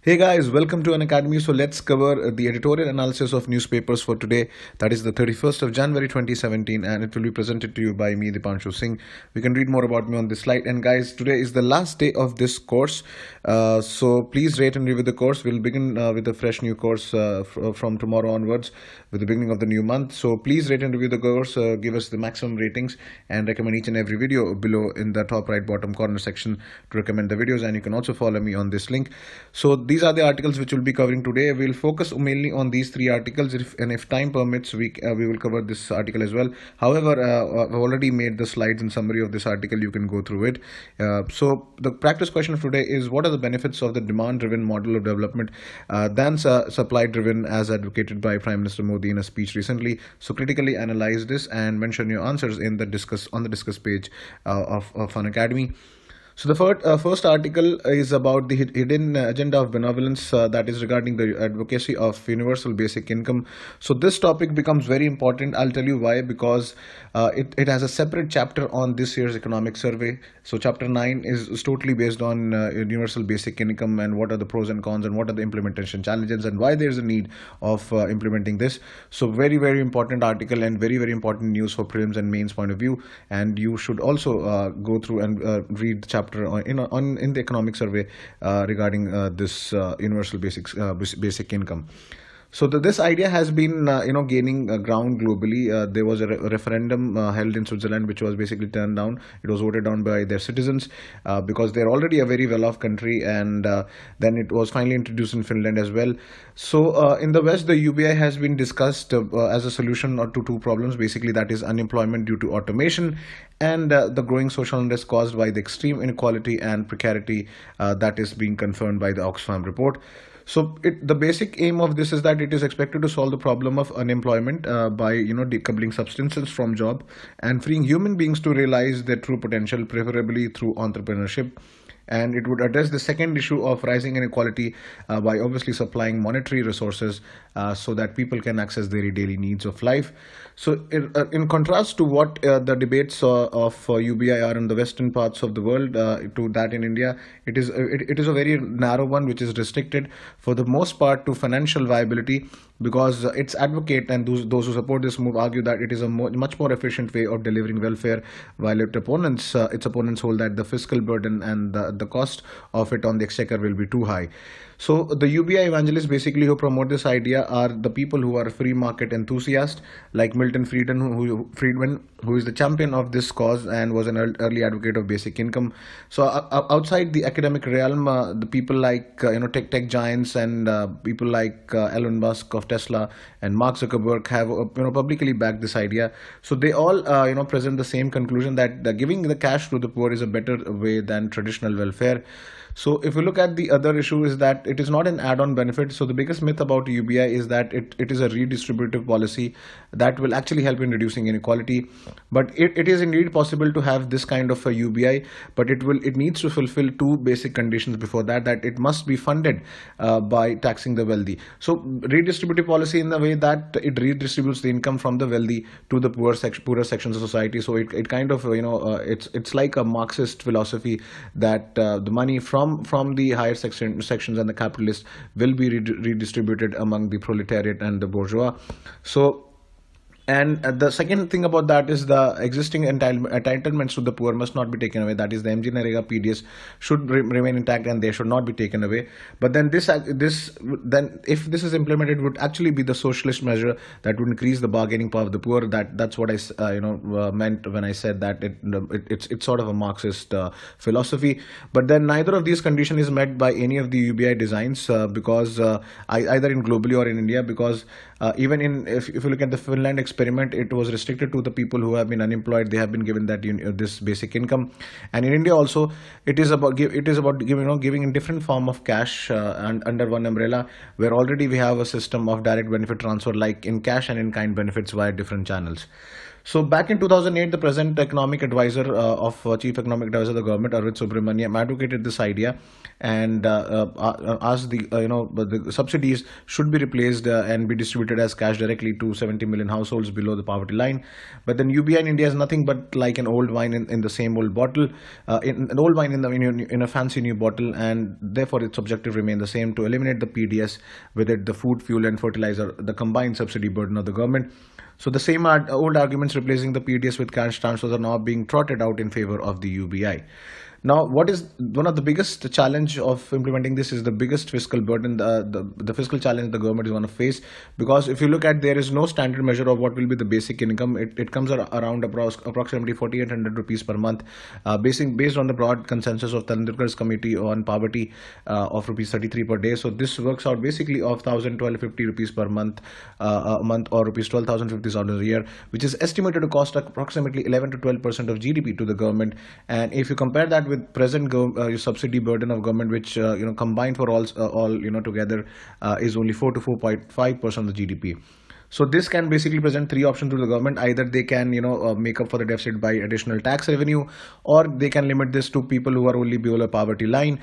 Hey guys, welcome to an academy. So let's cover the editorial analysis of newspapers for today. That is the 31st of January 2017, and it will be presented to you by me, Dipanshu Singh. We can read more about me on this slide. And guys, today is the last day of this course. So please rate and review the course. We'll begin with a fresh new course from tomorrow onwards with the beginning of the new month. So please rate and review the course, give us the maximum ratings, and recommend each and every video below in the top right bottom corner section to recommend the videos. And you can also follow me on this link. So these are the articles which we'll be covering today. We'll focus mainly on these three articles, and if time permits, we will cover this article as well. However, I've already made the slides and summary of this article. You can go through it. So the practice question of today is: what are the benefits of the demand-driven model of development than supply-driven, as advocated by Prime Minister Modi in a speech recently? So critically analyze this and mention your answers in the discuss page of an academy. So the first article is about the hidden agenda of benevolence, that is regarding the advocacy of universal basic income. So this topic becomes very important. I'll tell you why, because it has a separate chapter on this year's economic survey. So chapter 9 is totally based on universal basic income and what are the pros and cons and what are the implementation challenges and why there's a need of implementing this. So very, very important article and very, very important news for prelims and mains point of view. And you should also go through and read the chapter in the economic survey regarding this universal basic income. So this idea has been gaining ground globally. There was a referendum held in Switzerland which was basically turned down. It was voted down by their citizens because they're already a very well-off country, and then it was finally introduced in Finland as well. So in the West, the UBI has been discussed as a solution to two problems, basically, that is unemployment due to automation and the growing social unrest caused by the extreme inequality and precarity that is being confirmed by the Oxfam report. So the basic aim of this is that it is expected to solve the problem of unemployment by decoupling substances from job and freeing human beings to realize their true potential, preferably through entrepreneurship. And it would address the second issue of rising inequality by obviously supplying monetary resources so that people can access their daily needs of life. So in contrast to what the debates of UBI are in the western parts of the world to that in India, it is a very narrow one, which is restricted for the most part to financial viability, because its advocate and those who support this move argue that it is a much more efficient way of delivering welfare, while its opponents hold that the fiscal burden and the cost of it on the exchequer will be too high. So the UBI evangelists basically who promote this idea are the people who are free market enthusiasts, like Milton Friedman, who is the champion of this cause and was an early advocate of basic income. So outside the academic realm, the people like tech giants and people like Elon Musk of Tesla and Mark Zuckerberg have publicly backed this idea. So they all present the same conclusion that giving the cash to the poor is a better way than traditional welfare. So if we look at the other issue, is that it is not an add-on benefit. So the biggest myth about UBI is that it is a redistributive policy that will actually help in reducing inequality. But it is indeed possible to have this kind of a UBI, but it needs to fulfill two basic conditions before that it must be funded by taxing the wealthy. So redistributive policy in the way that it redistributes the income from the wealthy to the poorer sections of society. So it kind of it's like a Marxist philosophy that the money from the higher sections and the capitalists will be redistributed among the proletariat and the bourgeois. So, and the second thing about that is the existing entitlements to the poor must not be taken away. That is, the MG Narega PDS should remain intact and they should not be taken away. But then then if this is implemented, would actually be the socialist measure that would increase the bargaining power of the poor. That's what I meant when I said that it's sort of a Marxist philosophy. But then neither of these conditions is met by any of the UBI designs because either in globally or in India, because even if you look at the Finland experiment, it was restricted to the people who have been unemployed. They have been given that this basic income, and in India also it is about giving in different form of cash and under one umbrella, where already we have a system of direct benefit transfer, like in cash and in kind benefits via different channels. So back in 2008, the present economic advisor chief economic advisor of the government, Arvind Subramaniam, advocated this idea and asked the subsidies should be replaced and be distributed as cash directly to 70 million households below the poverty line. But then UBI in India is nothing but like an old wine in the same old bottle, an old wine in a fancy new bottle, and therefore its objective remain the same: to eliminate the PDS, with it the food, fuel, and fertilizer, the combined subsidy burden of the government. So the same old arguments replacing the PDS with cash transfers are now being trotted out in favor of the UBI. Now, what is one of the biggest challenge of implementing this is the biggest fiscal burden, the fiscal challenge the government is going to face. Because if you look at, there is no standard measure of what will be the basic income. It comes around approximately 4,800 rupees per month, based on the broad consensus of Tendulkar's Committee on Poverty of rupees 33 per day. So this works out basically of 1,250 rupees per month, or rupees 12,050 a year, which is estimated to cost approximately 11 to 12% of GDP to the government. And if you compare that with present subsidy burden of government, which combined for all together is only 4 to 4.5% of the GDP. So this can basically present three options to the government. Either they can make up for the deficit by additional tax revenue, or they can limit this to people who are only below the poverty line,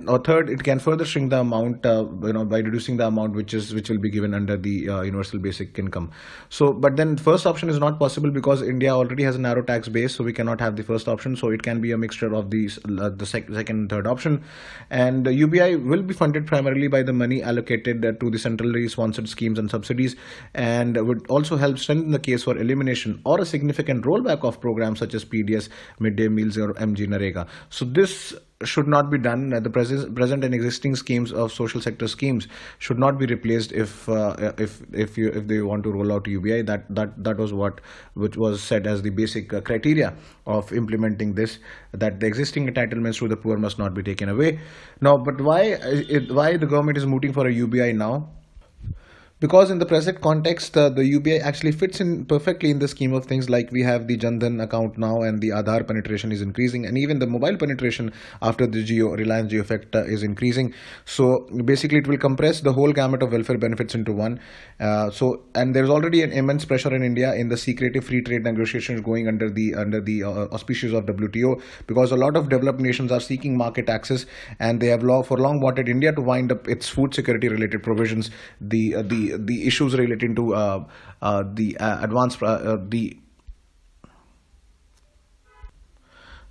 or third, it can further shrink the amount by reducing the amount which will be given under the universal basic income. So but then first option is not possible because India already has a narrow tax base, so we cannot have the first option. So it can be a mixture of these, the second and third option. And the UBI will be funded primarily by the money allocated to the centrally sponsored schemes and subsidies, and would also help strengthen the case for elimination or a significant rollback of programs such as PDS, midday meals, or MG Narega. So this should not be done. The present and existing schemes of social sector schemes should not be replaced if they want to roll out UBI. That was which was said as the basic criteria of implementing this, that the existing entitlements to the poor must not be taken away. Now, but why the government is mooting for a UBI now? Because in the present context, the UBI actually fits in perfectly in the scheme of things. Like we have the Jan Dhan account now, and the Aadhaar penetration is increasing, and even the mobile penetration after the Reliance Jio effect is increasing. So basically, it will compress the whole gamut of welfare benefits into one. And there's already an immense pressure in India in the secretive free trade negotiations going under the auspices of WTO, because a lot of developed nations are seeking market access, and they have for long wanted India to wind up its food security related provisions, the issues relating to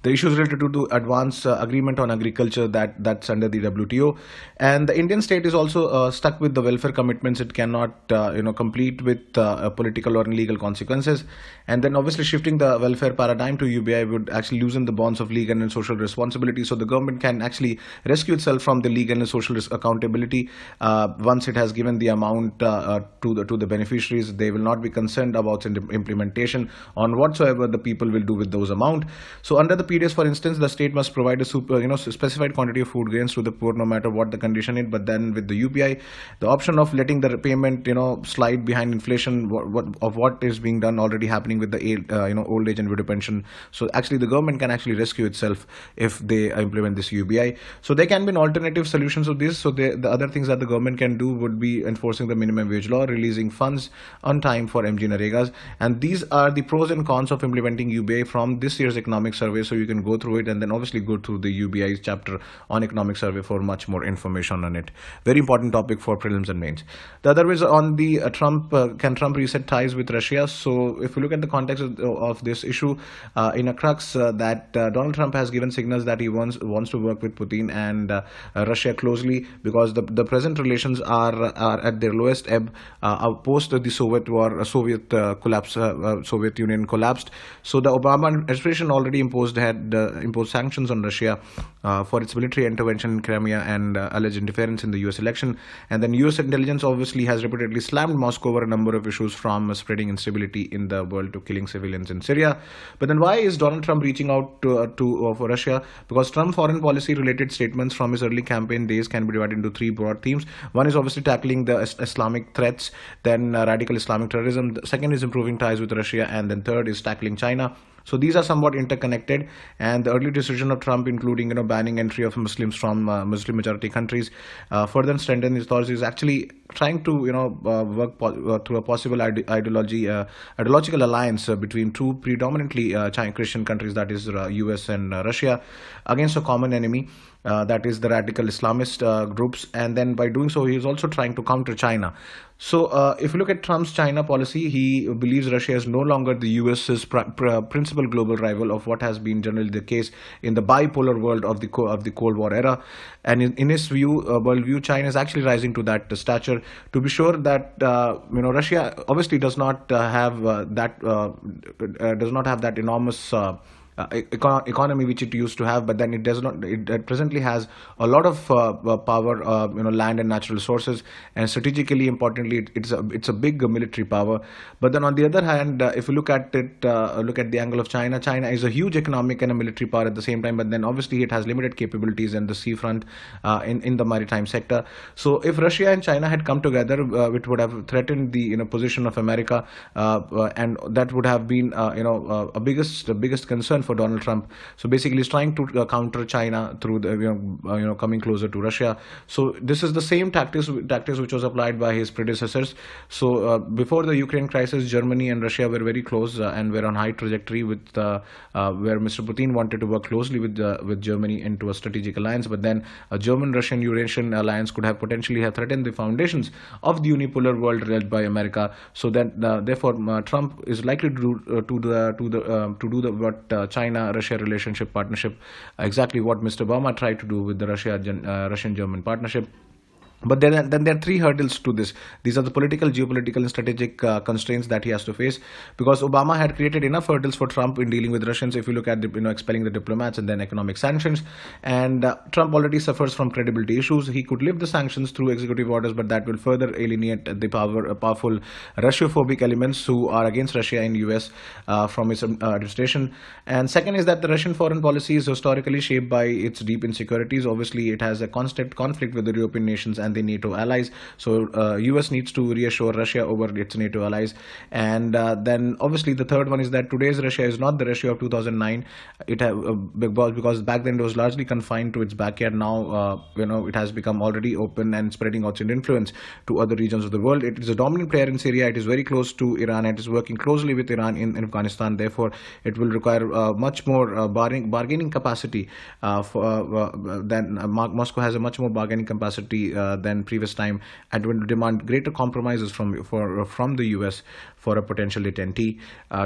the issues related to the advance agreement on agriculture that's under the WTO. And the Indian state is also stuck with the welfare commitments it cannot complete with political or legal consequences. And then obviously shifting the welfare paradigm to UBI would actually loosen the bonds of legal and social responsibility, so the government can actually rescue itself from the legal and social accountability. Once it has given the amount to the beneficiaries, they will not be concerned about implementation on whatsoever the people will do with those amount. So under the PDS, for instance, the state must provide a specified quantity of food grains to the poor, no matter what the condition is. But then with the UBI, the option of letting the payment slide behind inflation of what is being done already happening with the old age and widow pension. So actually the government can actually rescue itself if they implement this UBI. So there can be an alternative solutions of this. So the other things that the government can do would be enforcing the minimum wage law, releasing funds on time for MG Naregas, and these are the pros and cons of implementing UBI from this year's economic survey. So you can go through it, and then obviously go through the UBI chapter on economic survey for much more information on it. Very important topic for prelims and mains. The other is on the can Trump reset ties with Russia? So if you look at the context of this issue, in a crux that Donald Trump has given signals that he wants to work with Putin and Russia closely, because the present relations are at their lowest ebb post the Soviet war, Soviet Union collapsed. So the Obama administration already imposed sanctions on Russia for its military intervention in Crimea and alleged interference in the US election. And then US intelligence obviously has repeatedly slammed Moscow over a number of issues, from spreading instability in the world to killing civilians in Syria. But then why is Donald Trump reaching out for Russia? Because Trump foreign policy related statements from his early campaign days can be divided into three broad themes. One is obviously tackling the Islamic threats, then radical Islamic terrorism. The second is improving ties with Russia, and then third is tackling China. So these are somewhat interconnected, and the early decision of Trump, including banning entry of Muslims from Muslim majority countries, further strengthen his thoughts, is actually trying to work through a possible ideological alliance between two predominantly Christian countries, that is US and Russia, against a common enemy, that is the radical Islamist groups. And then by doing so, he is also trying to counter China. So if you look at Trump's China policy, he believes Russia is no longer the US's principal global rival, of what has been generally the case in the bipolar world of the Cold War era. And in his worldview, China is actually rising to that stature. To be sure that Russia obviously does not have that enormous economy which it used to have, but then it does not. It presently has a lot of power, land and natural resources, and strategically importantly, it's a big military power. But then on the other hand, if you look at it, look at the angle of China. China is a huge economic and a military power at the same time, but then obviously it has limited capabilities in the seafront, in the maritime sector. So if Russia and China had come together, it would have threatened the position of America, and that would have been a biggest concern for Donald Trump. So basically, he's trying to counter China through the coming closer to Russia. So this is the same tactics which was applied by his predecessors. So before the Ukraine crisis, Germany and Russia were very close and were on high trajectory with where Mr. Putin wanted to work closely with Germany into a strategic alliance. But then a German-Russian-Eurasian alliance could have potentially have threatened the foundations of the unipolar world led by America. So that therefore Trump is likely to do what China-Russia relationship partnership, exactly what Mr. Obama tried to do with the Russian-German partnership. But then there are three hurdles to this. These are the political, geopolitical, and strategic constraints that he has to face, because Obama had created enough hurdles for Trump in dealing with Russians. If you look at expelling the diplomats and then economic sanctions, and Trump already suffers from credibility issues. He could lift the sanctions through executive orders, but that will further alienate the powerful Russiophobic elements who are against Russia and US from his administration. And second is that the Russian foreign policy is historically shaped by its deep insecurities. Obviously, it has a constant conflict with the European nations and the NATO allies. So US needs to reassure Russia over its NATO allies. And then obviously the third one is that today's Russia is not the Russia of 2009. Because back then it was largely confined to its backyard. Now it has become already open and spreading out its influence to other regions of the world. It is a dominant player in Syria. It is very close to Iran. It is working closely with Iran in Afghanistan. Therefore, it will require much more bargaining capacity. Than Moscow has a much more bargaining capacity than previous time, and will demand greater compromises from the US for a potential attentee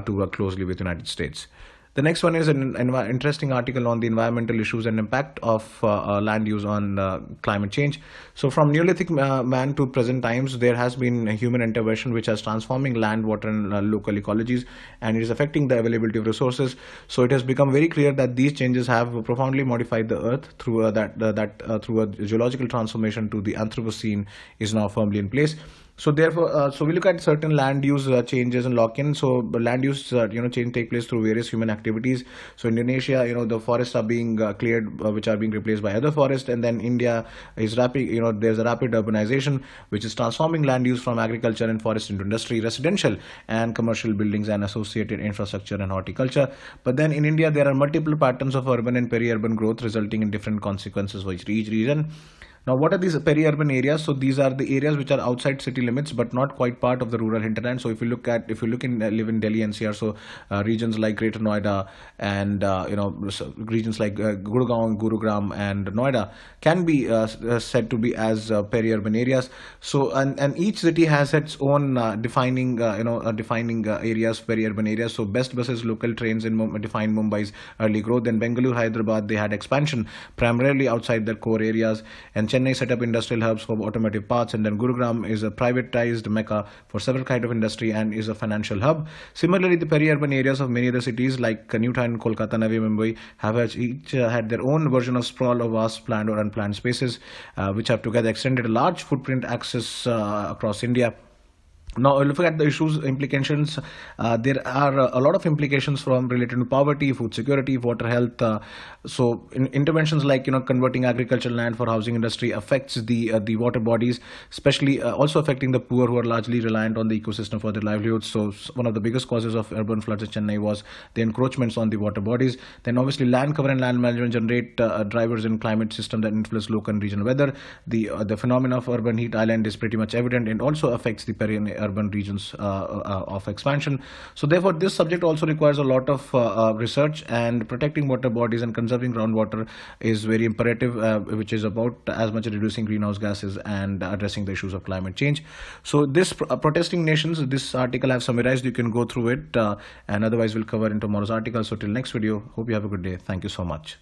to work closely with the United States. The next one is an interesting article on the environmental issues and impact of land use on climate change. So from Neolithic man to present times, there has been a human intervention which is transforming land, water and local ecologies, and it is affecting the availability of resources. So it has become very clear that these changes have profoundly modified the earth through through a geological transformation to the Anthropocene is now firmly in place. So therefore, so we look at certain land use changes and lock-in. So land use change take place through various human activities. So Indonesia, the forests are being cleared, which are being replaced by other forests, and then India is rapid. There's a rapid urbanization which is transforming land use from agriculture and forest into industry, residential and commercial buildings, and associated infrastructure and horticulture. But then in India, there are multiple patterns of urban and peri-urban growth, resulting in different consequences for each region. Now, what are these peri-urban areas? So these are the areas which are outside city limits but not quite part of the rural hinterland. So if you live in Delhi NCR, so regions like Greater Noida and regions like Gurgaon, Gurugram, and Noida can be said to be as peri-urban areas. So and each city has its own defining areas, peri-urban areas. So best buses, local trains define Mumbai's early growth. Then Bengaluru, Hyderabad, they had expansion primarily outside their core areas, and Chennai set up industrial hubs for automotive parts, and then Gurugram is a privatized mecca for several kinds of industry and is a financial hub. Similarly, the peri-urban areas of many other cities like New Town, Kolkata, Navi Mumbai have each had their own version of sprawl of vast planned or unplanned spaces, which have together extended a large footprint access across India. Now, looking at the issues implications, there are a lot of implications from related to poverty, food security, water health. Interventions like converting agricultural land for housing industry affects the water bodies, especially also affecting the poor who are largely reliant on the ecosystem for their livelihoods. So one of the biggest causes of urban floods in Chennai was the encroachments on the water bodies. Then obviously land cover and land management generate drivers in climate system that influence local and regional weather. The phenomena of urban heat island is pretty much evident and also affects the urban regions of expansion. So therefore, this subject also requires a lot of research, and protecting water bodies and conserving groundwater is very imperative, which is about as much reducing greenhouse gases and addressing the issues of climate change. So this protesting nations, this article I have summarized. You can go through it, and otherwise we'll cover in tomorrow's article. So till next video, hope you have a good day. Thank you so much.